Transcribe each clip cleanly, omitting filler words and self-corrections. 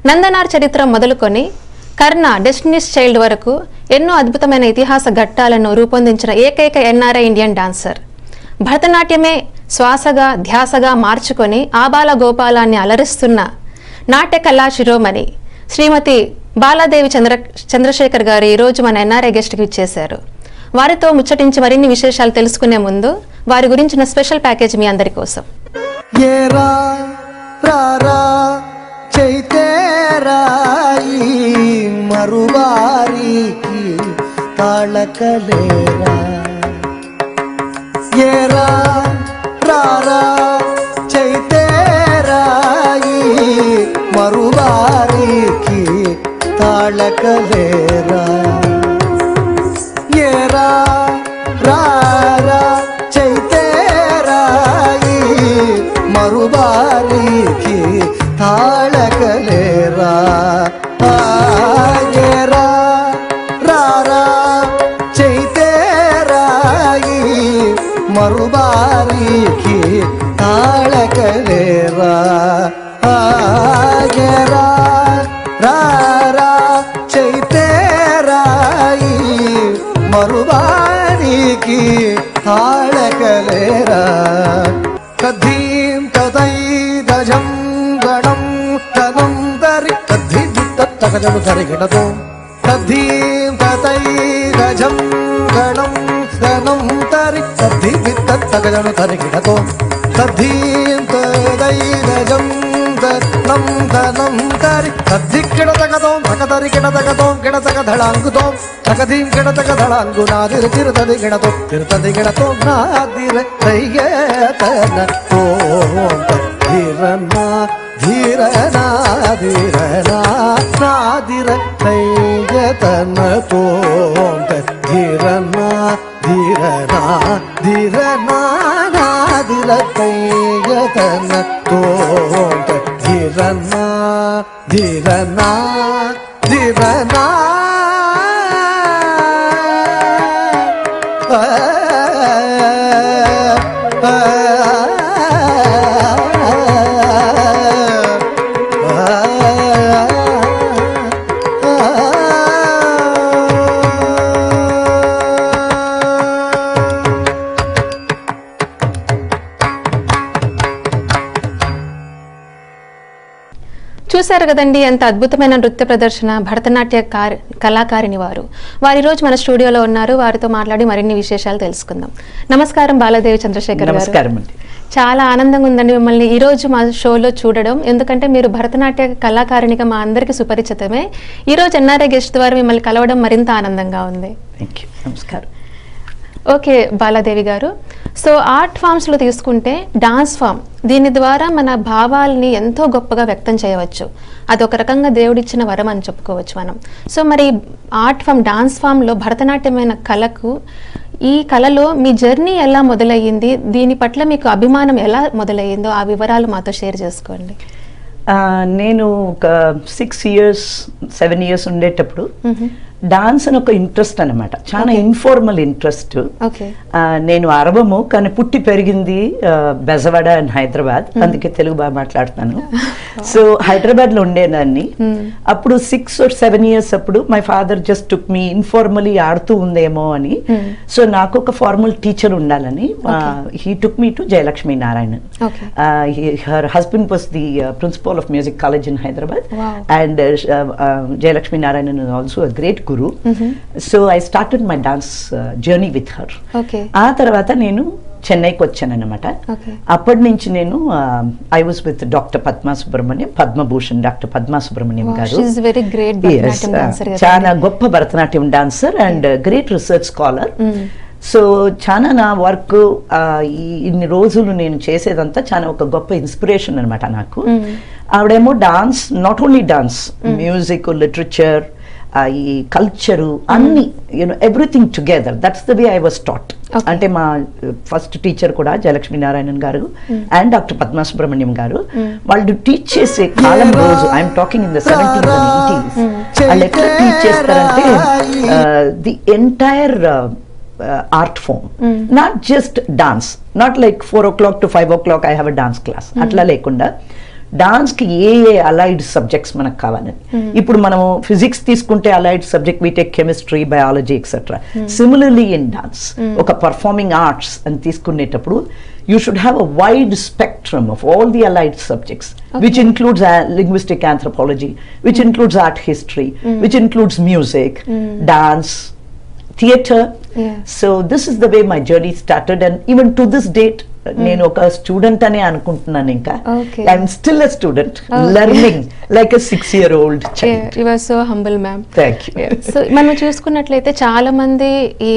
నందనార్ చరిత్ర మొదలుకొని కర్ణ Destiny's child వరకు ఎన్నో అద్భుతమైన ఇతిహాస ఘట్టాలను రూపొందించిన ఏకైక NRI ఇండియన్ డాన్సర్. భరతనాట్యమే శ్వాసగా ధ్యాసగా మార్చుకొని ఆబాల గోపాలాన్ని అలరిస్తున్న నాట్య కళా శిరోమణి శ్రీమతి బాలాదేవి చంద్రశేఖర్ గారు ఈరోజు మన NRI గెస్ట్కి ఇచ్చేశారు. వారితో ముచ్చటించి మరిన్ని విశేషాలు తెలుసుకునే ముందు వారి గురించిన స్పెషల్ ప్యాకేజ్ మీ అందరి కోసం. చూశారు కదండి, ఎంత అద్భుతమైన నృత్య ప్రదర్శన. భరతనాట్య కళాకారిణి వారి రోజు మన స్టూడియోలో ఉన్నారు. వారితో మాట్లాడి మరిన్ని విశేషాలు తెలుసుకుందాం. నమస్కారం బాలాదేవి చంద్రశేఖర్ గారు. చాలా ఆనందంగా ఉందండి మిమ్మల్ని ఈ రోజు మా షోలో చూడడం. ఎందుకంటే మీరు భరతనాట్య కళాకారిణిగా మా అందరికీ సుపరిచితమే. ఈ రోజు NRI గెస్ట్ ద్వారా మిమ్మల్ని కలవడం మరింత ఆనందంగా ఉంది. నమస్కారం. ఓకే బాలాదేవి గారు, సో ఆర్ట్ ఫామ్స్లో తీసుకుంటే డాన్స్ ఫామ్, దీని ద్వారా మన భావాల్ని ఎంతో గొప్పగా వ్యక్తం చేయవచ్చు. అదొక రకంగా దేవుడిచ్చిన వరం అని చెప్పుకోవచ్చు మనం. సో మరి ఆర్ట్ ఫామ్, డాన్స్ ఫామ్లో భరతనాట్యమైన కళకు, ఈ కళలో మీ జర్నీ ఎలా మొదలయ్యింది, దీని పట్ల మీకు అభిమానం ఎలా మొదలయ్యిందో ఆ వివరాలు మాతో షేర్ చేసుకోండి. నేను ఒక 6 years 7 years ఉండేటప్పుడు డాన్స్ అని ఒక ఇంట్రెస్ట్ అనమాట, చాలా ఇన్ఫార్మల్ ఇంట్రెస్ట్. నేను అరబము, కానీ పుట్టి పెరిగింది బెజవాడ అండ్ హైదరాబాద్, అందుకే తెలుగు బాగా మాట్లాడుతాను. సో హైదరాబాద్ లో ఉండేదాన్ని. అప్పుడు 6 or 7 years అప్పుడు my father just took me informally ఆడుతూ ఉందేమో అని. సో నాకు ఒక ఫార్మల్ టీచర్ ఉండాలని he took me to Jayalakshmi Narayanan. Her husband was the principal of music college in Hyderabad, and Jayalakshmi Narayanan is also a great guru. So I started my dance journey with her. ఆ తర్వాత నేను చెన్నైకి వచ్చాను అన్నమాట. అప్పటి నుంచి నేను I was with doctor Padma Subrahmanyam, Padma Bhushan doctor Padma Subrahmanyam గారు. చాలా గొప్ప Bharatanatyam dancer and great research scholar. So చాలా నా వర్క్ ఇన్ని రోజులు నేను చేసేదంతా చాలా ఒక గొప్ప ఇన్స్పిరేషన్ అనమాట నాకు. ఆవిడేమో dance, not only dance, music, literature, ఈ కల్చరు అన్ని, you know everything together. That's the way I was taught. అంటే మా ఫస్ట్ టీచర్ కూడా జయలక్ష్మి నారాయణన్ గారు అండ్ డాక్టర్ పద్మా సుబ్రహ్మణ్యం గారు, వాళ్ళు టీచ్ చేసే కాలం రోజు, I'm talking in the 70s and 80s, వాళ్ళు ఎట్లా టీచ్ చేస్తారంటే the entire art form, not just dance, not like 4 o'clock to 5 o'clock I have a dance class, atla lekunda dance కి ఏ allied subjects మనకు కావాలని. ఇప్పుడు మనము ఫిజిక్స్ తీసుకుంటే allied subject we take chemistry, biology etcetera. Similarly in dance ఒక performing arts అని తీసుకునేటప్పుడు you should have a wide spectrum of all the allied subjects, which includes linguistic anthropology, which includes art history, which includes music, dance, theatre. So this is the way my journey started, and even to this date నేను ఒక student అని అనుకుంటున్నాను. ఇంకా I'm still a student learning like a 6-year-old child. You are so humble, ma'am. Thank you. So మనం చూసుకున్నట్లయితే చాలా మంది ఈ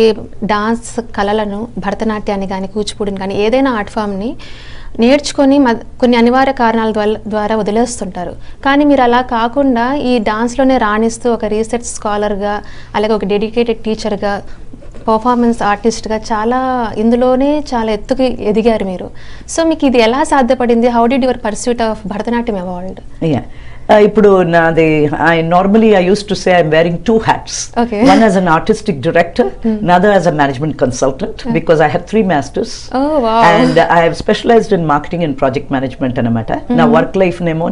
డాన్స్ కళలను, భరతనాట్యాన్ని కానీ కూచిపూడిని కానీ ఏదైనా ఆర్ట్ ఫామ్ని నేర్చుకొని కొన్ని అనివార్య కారణాల ద్వారా వదిలేస్తుంటారు. కానీ మీరు అలా కాకుండా ఈ డాన్స్లోనే రాణిస్తూ ఒక రీసెర్చ్ స్కాలర్గా, అలాగే ఒక డెడికేటెడ్ టీచర్గా, పర్ఫార్మెన్స్ ఆర్టిస్ట్గా ఇందులోనే చాలా ఎత్తుకు ఎదిగారు మీరు. సో మీకు ఇది ఎలా సాధ్యపడింది? How did your pursuit of Bharatanatyam evolved? ఇప్పుడు నాది normally I used to say I'm wearing 2 hats. One as an artistic director, another as a management consultant, because I have 3 masters. Oh wow. And I have specialized in marketing and project management anamata. Now work life nemo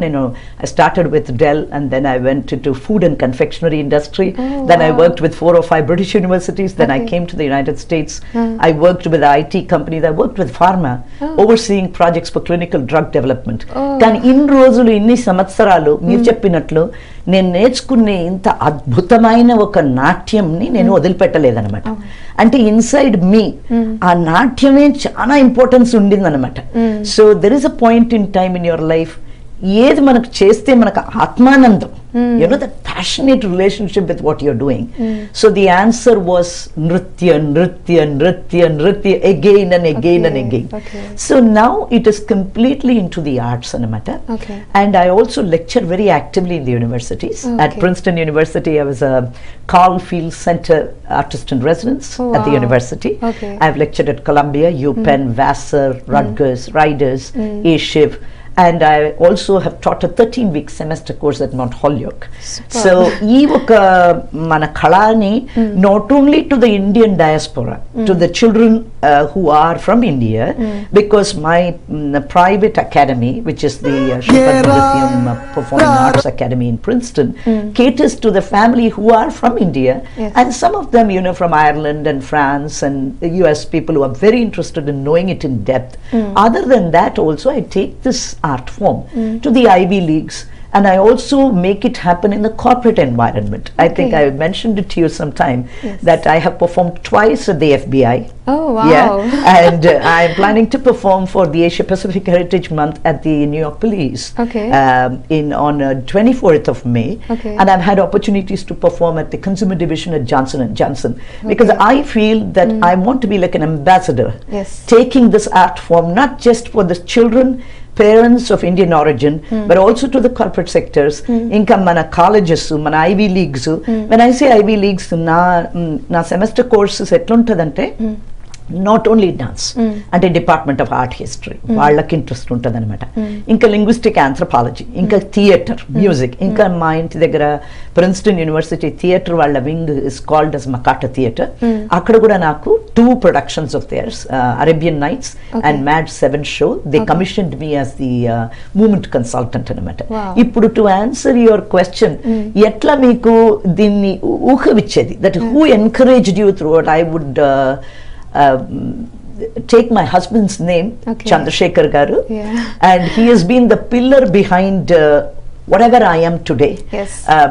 I started with Dell, and then I went into food and confectionery industry. Then I worked with 4 or 5 British universities. Then I came to the United States. I worked with IT companies. I worked with pharma, overseeing projects for clinical drug development. Kan in రోజులు ఇన్ని సంవత్సరాలు మీరు చెప్పినట్లు నేను నేర్చుకునే ఇంత అద్భుతమైన ఒక నాట్యంని నేను వదిలిపెట్టలేదన్నమాట. అంటే ఇన్సైడ్ మీ ఆ నాట్యమే చాలా ఇంపార్టెన్స్ ఉండిందన్నమాట. So there is a point in time in your life, ఏది మనకు చేస్తే మనకు ఆత్మానందం, you know, that passionate relationship with what you're doing. So the answer was nritya, nritya, nritya, nritya, again and again and again. So now it is completely into the arts anamata. And I also lecture very actively in the universities. At Princeton University I was a Carl Field Center artist in residence at the university. I've lectured at Columbia, UPenn, Vassar, Rutgers, Riders, A-Shiv. And I also have taught a 13-week semester course at Mount Holyoke. So ee oka mana khalani not only to the Indian diaspora, to the children who are from India, because my private academy, which is the Chandrasekhar-Part Performing Arts Academy in Princeton, caters to the family who are from India, and some of them, you know, from Ireland and France and US people who are very interested in knowing it in depth. Other than that also I take this art form to the Ivy Leagues, and I also make it happen in the corporate environment. I think I mentioned it to you sometime that I have performed twice at the FBI. Oh wow. And I am planning to perform for the Asia Pacific Heritage Month at the New York Police on 24th of May. And I've had opportunities to perform at the consumer division at Johnson & Johnson, because I feel that I want to be like an ambassador, taking this art form not just for the children, parents of Indian origin, but also to the corporate sectors, inka mana colleges, mana Ivy Leagues. When I say Ivy Leagues, na semester courses etluntadante not only dance అంటే department of art history వాళ్ళకి interest ఉంటుంది అనమాట. ఇంకా linguistic anthropology, ఇంకా theatre, music, ఇంకా మా ఇంటి దగ్గర ప్రిన్స్టన్ యూనివర్సిటీ థియేటర్ వాళ్ళ wing is called as McCarter theatre. అక్కడ కూడా నాకు 2 productions of theirs, Arabian Nights and Mad 7 show, they commissioned me as the movement consultant అనమాట. ఇప్పుడు టు ఆన్సర్ యువర్ క్వశ్చన్, ఎట్లా మీకు దీన్ని ఊహవిచ్చేది, that who encouraged you through out, I would take my husband's name, Chandrasekhar garu, and he has been the pillar behind whatever I am today.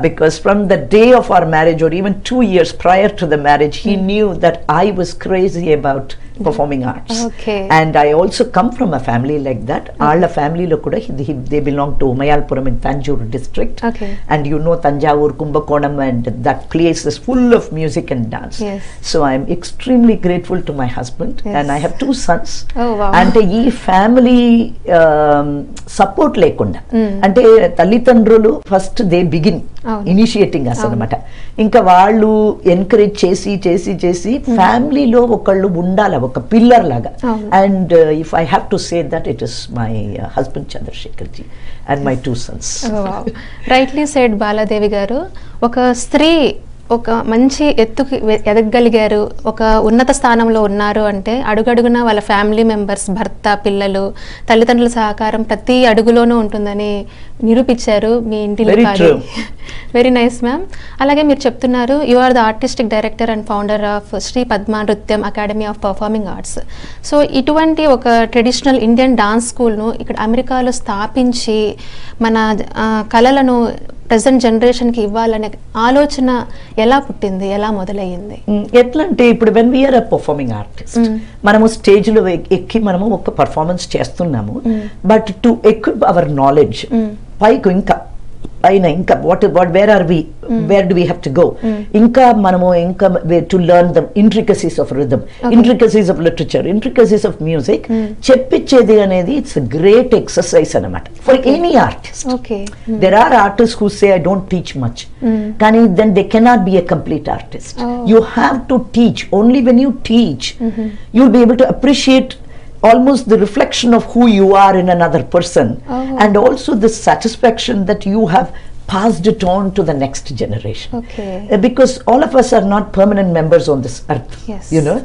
Because from the day of our marriage, or even 2 years prior to the marriage, he knew that I was crazy about performing arts. And I also come from a family like that. Alla family lo kuda they belong to Umayalpuram in Tanjore district. And you know Tanjavur, Kumbakonam, and that place is full of music and dance. So I am extremely grateful to my husband, and I have 2 sons. And ee family support lekunda, ante tallitandrulu first they begin initiating us anamata. Inka vallu encourage chesi family lo okallu undala, oka pillar laga. And if I have to say that, it is my husband Chandrasekhar ji and my 2 sons. Rightly said Bala Devi garu. Oka stree ఒక మంచి ఎత్తుకి ఎదగగలిగారు, ఒక ఉన్నత స్థానంలో ఉన్నారు అంటే అడుగడుగున వాళ్ళ ఫ్యామిలీ మెంబర్స్, భర్త, పిల్లలు, తల్లిదండ్రుల సహకారం ప్రతి అడుగులోనూ ఉంటుందని నిరూపించారు మీ ఇంటిలో. Very nice ma'am. అలాగే మీరు చెప్తున్నారు you are the artistic director and founder of Shri Padma Nrityam academy of performing arts. So ఇటువంటి ఒక ట్రెడిషనల్ ఇండియన్ డాన్స్ స్కూల్ను ఇక్కడ అమెరికాలో స్థాపించి మన కళలను ప్రెసెంట్ జనరేషన్కి ఇవ్వాలనే ఆలోచన ఎలా పుట్టింది, ఎలా మొదలయ్యింది? ఎట్లా అంటే ఇప్పుడు when we are a performing artist, మనము స్టేజ్లో ఎక్కి మనము ఒక పర్ఫార్మెన్స్ చేస్తున్నాము, but to equip our knowledge పైకి ఇంకా అయినా ఇంకా where are we, where do we have to go, ఇంకా మనము ఇంకా to learn the intricacies of rhythm, intricacies of literature, intricacies of music చెప్పించేది అనేది ఇట్స్ గ్రేట్ ఎక్సర్సైజ్ అనమాట for any artist. There are artist who say I don't teach much, కానీ then they cannot be a complete artist. You have to teach. Only when you teach you will be able to appreciate almost the reflection of who you are in another person, and also the satisfaction that you have passed it on to the next generation. Because all of us are not permanent members on this earth. You know,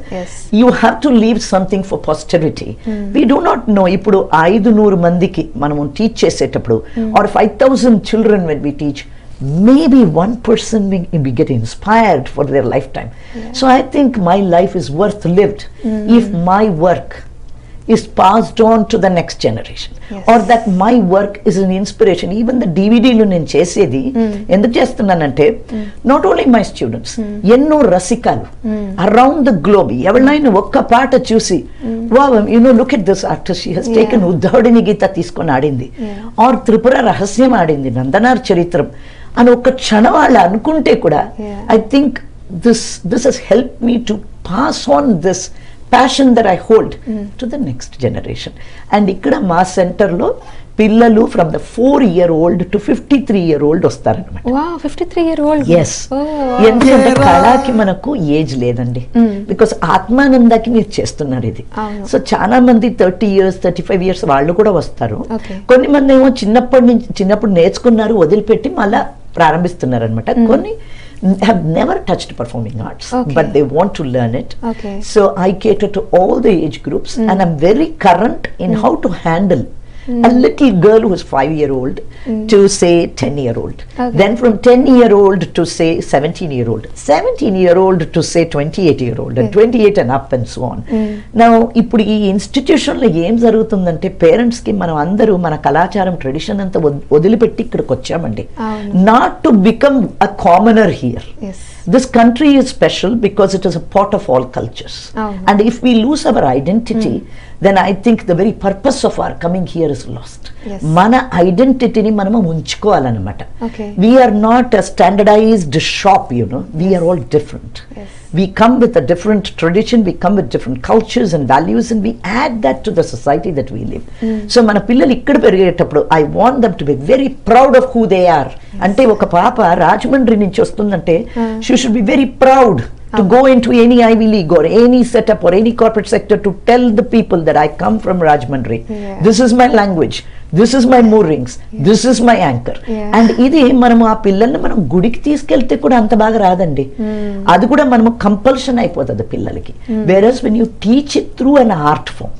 you have to leave something for posterity. We do not know ippudu 500 mandiki manamu teach chesetappudu or 5000 children when we teach, maybe one person will get inspired for their lifetime. So I think my life is worth lived if my work is passed on to the next generation, or that my work is an inspiration. Even the DVD lo nen chesedi endu chestunnanante not only my students, enno rasikalu around the globe evalnaina okka paata chusi wow, you know, look at this actress, she has taken Uddhavadini Geeta teeskoni aadindi, or Tripura Rahasyam aadindi, Nandanar Charitram అని ఒక క్షణం వాళ్ళు అనుకుంటే కూడా I think this has helped me to pass on this passion that I hold to the next generation. And ikkada ma center lo పిల్లలు from the 4-year-old to 53-year-old వస్తారనమాట. Wow, 53-year-old. yes, ఎందుకంటే కళకి మనకు age లేదండి, because ఆత్మానందాకి మీరు చేస్తున్నారు ఇది. So చాలా మంది 30 years 35 years వాళ్ళు కూడా వస్తారు. కొన్ని మంది ఏమో చిన్నప్పుడు నేర్చుకున్నారు, వదిలిపెట్టి మళ్ళా ప్రారంభిస్తున్నారు అనమాట. కొన్ని have never touched performing arts, but they want to learn it. So I cater to all the age groups, and I'm very current in how to handle a little girl who is 5-year-old to say 10-year-old, then from 10-year-old to say 17-year-old, 17-year-old to say 28-year-old, and 28 and up and so on. Now ఇప్పుడు ఈ institution లో ఏం జరుగుతుందంటే parents కి మనం అందరూ మన కళాచారం tradition అంతా వదిలిపెట్టి ఇక్కడికి వచ్చామండి, not to become a commoner here. This country is special because it is a pot of all cultures, and if we lose our identity, then I think the very purpose of our coming here is lost. Mana identity ni manam unchukovalanamata. We are not a standardized shop, you know, we are all different. We come with a different tradition, we come with different cultures and values, and we add that to the society that we live. So mana pillalu ikkada perigetappudu I want them to be very proud of who they are. Ante oka paapa Rajmundry nunchi ostundante she should be very proud to go into any Ivy League or any setup or any corporate sector to tell the people that I come from Rajmundry. This is my language, this is my moorings, this is my anchor. And ఇది మనము ఆ పిల్లల్ని మనం గుడికి తీసుకెళ్తే కూడా అంత బాగా రాదండి, అది కూడా మనము కంపల్షన్ అయిపోతుంది పిల్లలకి. whereas when you teach it through an art form,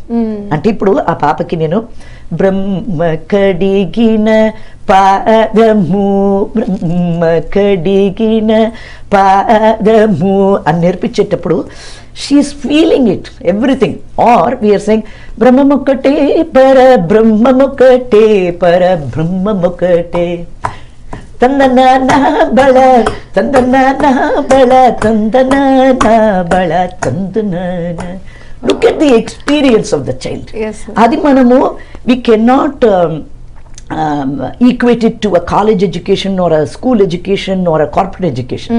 అంటే ఇప్పుడు ఆ పాపకి నేను బ్రహ్మ కడిగిన పాదము బ్రహ్మ కడిగిన పాదము అని నేర్పించేటప్పుడు she is feeling it everything. Or we are saying బ్రహ్మమొక్కటే పర బ్రహ్మమొక్కటే పర బ్రహ్మమొక్కటే తందన బళ తందన బళ తందన బళ తందన. Look at the experience of the child. Adi manamu we cannot equate it to a college education or a school education or a corporate education.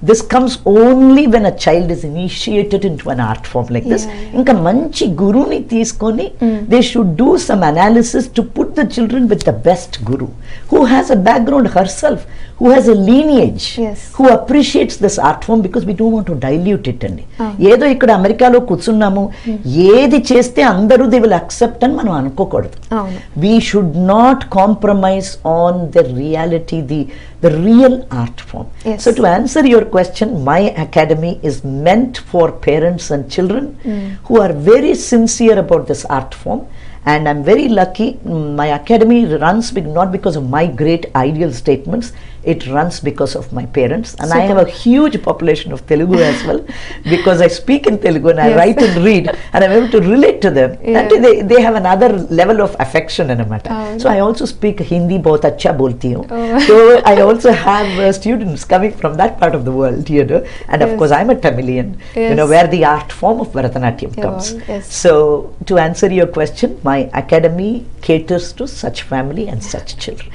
This comes only when a child is initiated into an art form like this. Inka manchi guruni teeskoni they should do some analysis to put the children with the best guru, who has a background herself, who has a lineage, Yes. who appreciates this art form, because we don't want to dilute it అండి. ఏదో ఇక్కడ అమెరికాలో కూర్చున్నాము ఏది చేస్తే అందరూ they will accept అని మనం అనుకోకూడదు. We should not compromise on the reality, the real art form. Yes. So to answer your question, my academy is meant for parents and children who are very sincere about this art form. And I'm very lucky, my academy runs not because of my great ideal statements, it runs because of my parents. And I have a huge population of Telugu as well, because I speak in Telugu and I write and read, and I'm able to relate to them. And they have another level of affection in a matter. So I also speak Hindi, bahut acha bolti hu. So I also have students coming from that part of the world, you know. And of course I'm a Tamilian, you know, where the art form of Bharatanatyam comes. So to answer your question, my academy caters to such family and such children.